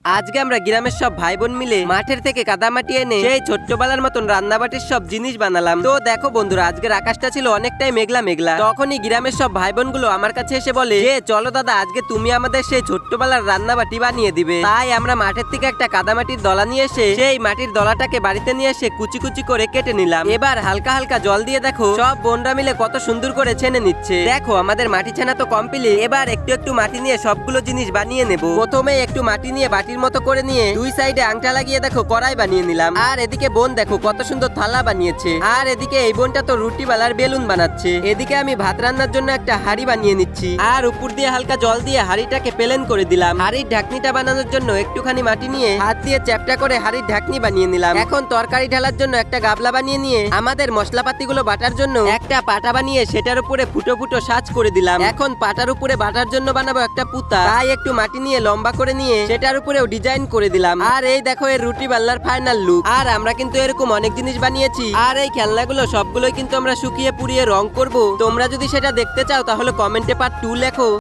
আজকে আমরা গ্রামের সব ভাই বোন মিলে মাঠের থেকে কাদামাটি এনে সেই ছোট্টবেলার মতন রান্নাবাটির সব জিনিস বানালাম। তো দেখো বন্ধুরা, আজকের আকাশটা ছিল অনেকটাই মেঘলা মেঘলা। তখনই গ্রামের সব ভাই বোন গুলো আমার কাছে এসে বলে যে চলো দাদা, আজকে তুমি আমাদের সেই ছোট্টবেলার রান্নাবাটি বানিয়ে দিবে। তাই আমরা মাঠের থেকে একটা কাদামাটির দলা নিয়ে এসে সেই মাটির দলাটাকে বাড়িতে নিয়ে এসে কুচি কুচি করে কেটে নিলাম। এবার হালকা হালকা জল দিয়ে দেখো সব বোনরা মিলে কত সুন্দর করে ছেনে নিচ্ছে। দেখো আমাদের মাটি ছেনা তো কমপ্লিট। এবার একটু একটু মাটি নিয়ে সবগুলো জিনিস বানিয়ে নেব। প্রথমে একটু মাটি নিয়ে বাটির মতো করে নিয়ে দুই সাইডে আংটা লাগিয়ে দেখো কড়াই বানিয়ে নিলাম। আর এদিকে বোন দেখো কত সুন্দর থালা বানিয়েছে। আর এদিকে এই বোনটা তো রুটি বেলার বেলুন বানাচ্ছে। এদিকে আমি ভাত রান্নার জন্য একটা হাঁড়ি বানিয়ে নিচ্ছি। আর উপর দিয়ে হালকা জল দিয়ে হাঁড়িটাকে প্লেন করে দিলাম। হাঁড়ির ঢাকনিটা বানানোর জন্য একটুখানি মাটি নিয়ে হাত দিয়ে চ্যাপটা করে হাঁড়ির ঢাকনি বানিয়ে নিলাম। এখন তরকারি ঢালার জন্য একটা গাবলা বানিয়ে নিয়ে আমাদের মশলাপাতি গুলো বাটার জন্য একটা পাটা বানিয়ে সেটার উপরে ফুটো ফুটো সাজ করে দিলাম। এখন পাটার উপরে বাটার জন্য বানাবো একটা পুতা। তাই একটু মাটি নিয়ে লম্বা করে নিয়ে সেটার উপরেও ডিজাইন করে দিলাম। আর এই দেখো এর রুটি বাল্লার ফাইনাল লুক। আর আমরা কিন্তু এরকম অনেক জিনিস বানিয়েছি। আর এই খেলনাগুলো সবগুলোই কিন্তু আমরা শুকিয়ে পুড়িয়ে রং করব। তোমরা যদি সেটা দেখতে চাও তাহলে কমেন্টে পার্ট 2 লেখো।